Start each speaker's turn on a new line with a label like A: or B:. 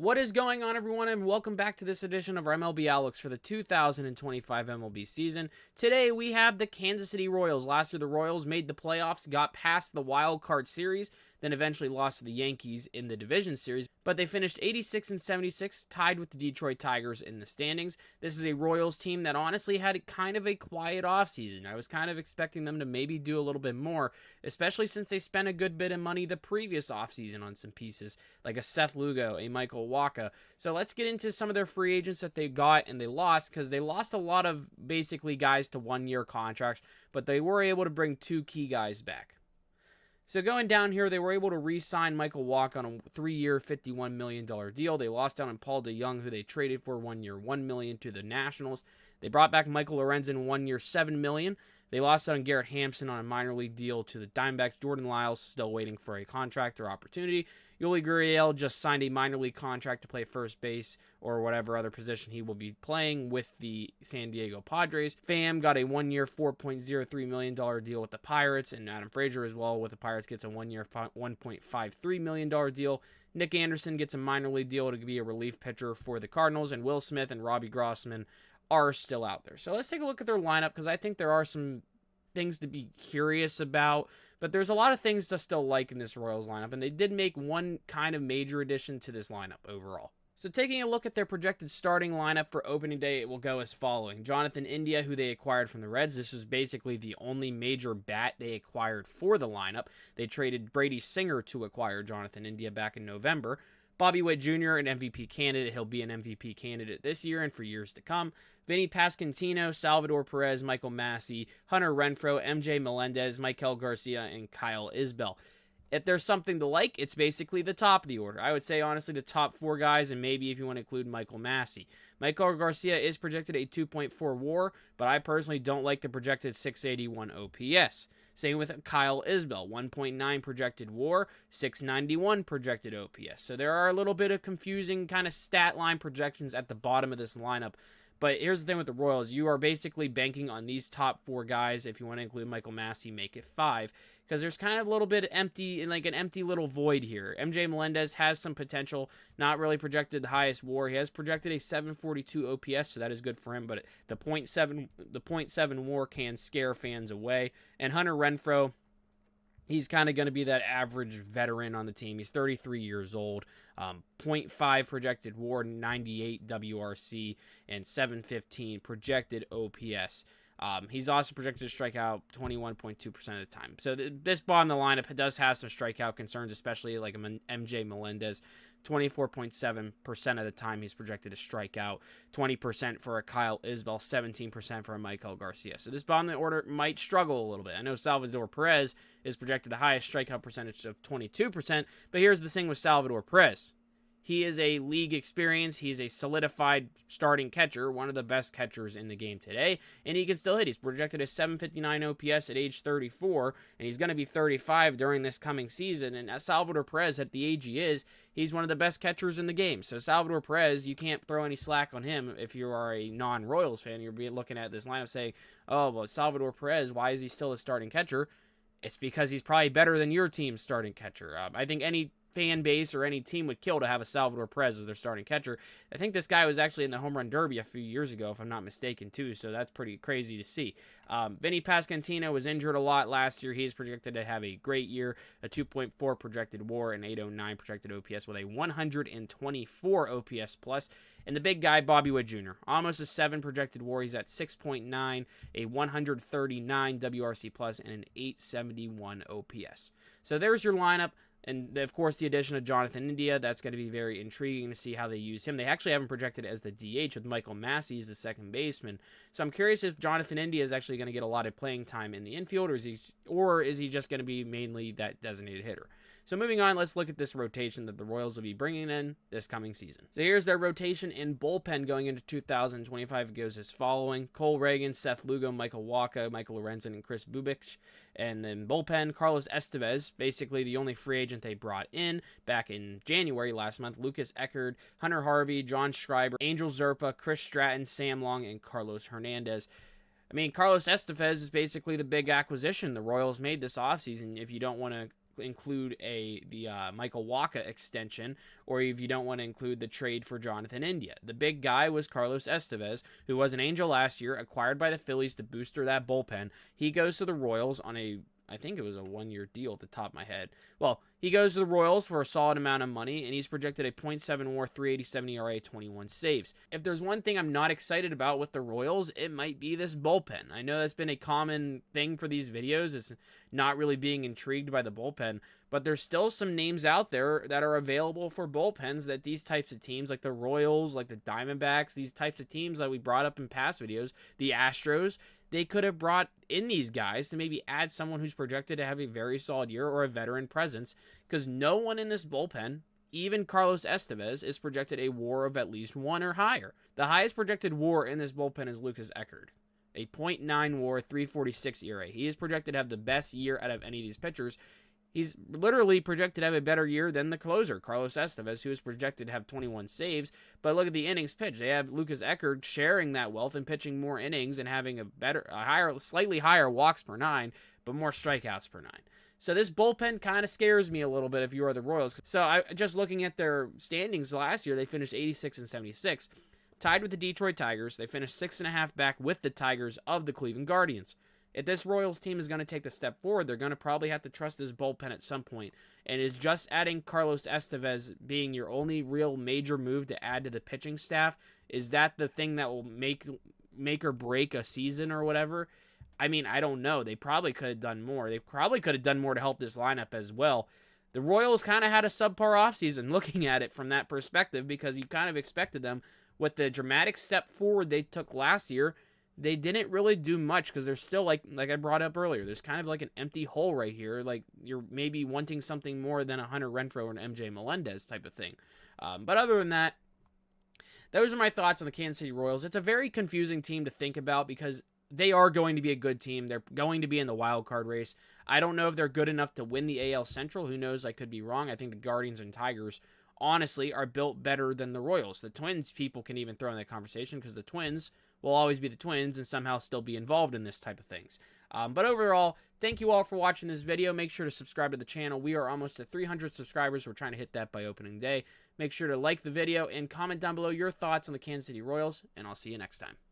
A: What is going on, everyone, and welcome back to this edition of our MLB Outlooks for the 2025 MLB season. Today, we have the Kansas City Royals. Last year, the Royals made the playoffs, got past the wild card series, then eventually lost to the Yankees in the division series, but they finished 86-76, tied with the Detroit Tigers in the standings. This is a Royals team that honestly had kind of a quiet offseason. I was kind of expecting them to maybe do a little bit more, especially since they spent a good bit of money the previous offseason on some pieces, like a Seth Lugo, a Michael Wacha. So let's get into some of their free agents that they got and they lost, because they lost a lot of basically guys to one-year contracts, but they were able to bring two key guys back. So going down here, they were able to re-sign Michael Wacha on a 3-year, $51 million deal. They lost out on Paul DeJong, who they traded for 1 year, $1 million to the Nationals. They brought back Michael Lorenzen 1 year, $7 million. They lost out on Garrett Hampson on a minor league deal to the Diamondbacks. Jordan Lyles still waiting for a contract or opportunity. Yuli Gurriel just signed a minor league contract to play first base or whatever other position he will be playing with the San Diego Padres. Pham got a 1 year, $4.03 million deal with the Pirates, and Adam Frazier as well with the Pirates gets a 1 year, $1.53 million deal. Nick Anderson gets a minor league deal to be a relief pitcher for the Cardinals, and Will Smith and Robbie Grossman are still out there. So let's take a look at their lineup, because I think there are some things to be curious about, but there's a lot of things to still like in this Royals lineup, and they did make one kind of major addition to this lineup overall. So taking a look at their projected starting lineup for opening day, it will go as following. Jonathan India, who they acquired from the Reds. This was basically the only major bat they acquired for the lineup. They traded Brady Singer to acquire Jonathan India back in November. Bobby Witt Jr., an MVP candidate. He'll be an MVP candidate this year and for years to come. Vinny Pasquantino, Salvador Perez, Michael Massey, Hunter Renfroe, MJ Melendez, Maikel Garcia, and Kyle Isbell. If there's something to like, it's basically the top of the order. I would say, honestly, the top four guys, and maybe if you want to include Michael Massey. Maikel Garcia is projected a 2.4 WAR, but I personally don't like the projected 681 OPS. Same with Kyle Isbell, 1.9 projected WAR, 691 projected OPS. So there are a little bit of confusing kind of stat line projections at the bottom of this lineup. But here's the thing with the Royals. You are basically banking on these top four guys. If you want to include Michael Massey, make it 5. Because there's kind of a little bit empty, like an empty little void here. MJ Melendez has some potential, not really projected the highest WAR. He has projected a 742 OPS, so that is good for him. But the .7 WAR can scare fans away. And Hunter Renfroe, he's kind of going to be that average veteran on the team. He's 33 years old. 0.5 projected WAR, 98 WRC, and 715 projected OPS. He's also projected to strike out 21.2% of the time. So this bottom of the lineup does have some strikeout concerns, especially like MJ Melendez. 24.7% of the time he's projected to strike out, 20% for a Kyle Isbell, 17% for a Maikel Garcia. So this bottom of the order might struggle a little bit. I know Salvador Perez is projected the highest strikeout percentage of 22%, but here's the thing with Salvador Perez. He is a league experience. He's a solidified starting catcher, one of the best catchers in the game today, and he can still hit. He's projected a 759 OPS at age 34, and he's going to be 35 during this coming season. And as Salvador Perez, at the age he is, he's one of the best catchers in the game. So Salvador Perez, you can't throw any slack on him if you are a non-Royals fan. You're looking at this lineup saying, oh, well, Salvador Perez, why is he still a starting catcher? It's because he's probably better than your team's starting catcher. I think any fan base or any team would kill to have a Salvador Perez as their starting catcher. I think this guy was actually in the home run derby a few years ago, if I'm not mistaken, too, so that's pretty crazy to see. Vinny Pasquantino was injured a lot last year. He's projected to have a great year, a 2.4 projected WAR and 809 projected OPS with a 124 OPS plus. And the big guy, Bobby Witt Jr., almost a 7 projected WAR. He's at 6.9, a 139 WRC plus, and an 871 OPS. So there's your lineup. And, of course, the addition of Jonathan India, that's going to be very intriguing to see how they use him. They actually haven't projected as the DH with Michael Massey as the second baseman. So I'm curious if Jonathan India is actually going to get a lot of playing time in the infield, or is he just going to be mainly that designated hitter? So moving on, let's look at this rotation that the Royals will be bringing in this coming season. So here's their rotation in bullpen going into 2025. It goes as following: Cole Reagan, Seth Lugo, Michael Wacha, Michael Lorenzen, and Chris Bubich. And then bullpen, Carlos Estevez, basically the only free agent they brought in back in January last month. Lucas Eckerd, Hunter Harvey, John Schreiber, Angel Zerpa, Chris Stratton, Sam Long, and Carlos Hernandez. I mean, Carlos Estevez is basically the big acquisition the Royals made this offseason. If you don't want to include the Michael Wacha extension, or if you don't want to include the trade for Jonathan India. The big guy was Carlos Estevez, who was an Angel last year, acquired by the Phillies to booster that bullpen. He goes to the Royals on I think it was a 1-year deal at the top of my head. Well, he goes to the Royals for a solid amount of money, and he's projected a .7 WAR, 387 ERA, 21 saves. If there's one thing I'm not excited about with the Royals, it might be this bullpen. I know that's been a common thing for these videos, is not really being intrigued by the bullpen, but there's still some names out there that are available for bullpens that these types of teams, like the Royals, like the Diamondbacks, these types of teams that we brought up in past videos, the Astros, they could have brought in these guys to maybe add someone who's projected to have a very solid year or a veteran presence, because no one in this bullpen, even Carlos Estevez, is projected a WAR of at least 1 or higher. The highest projected WAR in this bullpen is Lucas Eckert, a .9 WAR, 346 ERA. He is projected to have the best year out of any of these pitchers. He's literally projected to have a better year than the closer, Carlos Estevez, who is projected to have 21 saves. But look at the innings pitched. They have Lucas Eckert sharing that wealth and pitching more innings and having slightly higher walks per 9, but more strikeouts per 9. So this bullpen kind of scares me a little bit if you are the Royals. So just looking at their standings last year, they finished 86 and 76, tied with the Detroit Tigers. They finished 6.5 back with the Tigers of the Cleveland Guardians. If this Royals team is going to take the step forward, they're going to probably have to trust this bullpen at some point. And is just adding Carlos Estevez being your only real major move to add to the pitching staff, is that the thing that will make or break a season or whatever? I mean, I don't know. They probably could have done more. They probably could have done more to help this lineup as well. The Royals kind of had a subpar offseason looking at it from that perspective, because you kind of expected them with the dramatic step forward they took last year. They didn't really do much because they're still, like I brought up earlier, there's kind of like an empty hole right here. Like, you're maybe wanting something more than a Hunter Renfroe or an MJ Melendez type of thing. But other than that, those are my thoughts on the Kansas City Royals. It's a very confusing team to think about because they are going to be a good team. They're going to be in the wild card race. I don't know if they're good enough to win the AL Central. Who knows? I could be wrong. I think the Guardians and Tigers, honestly, are built better than the Royals. The Twins people can even throw in that conversation because the Twins will always be the Twins and somehow still be involved in this type of things. But overall, thank you all for watching this video. Make sure to subscribe to the channel. We are almost at 300 subscribers. We're trying to hit that by opening day. Make sure to like the video and comment down below your thoughts on the Kansas City Royals, and I'll see you next time.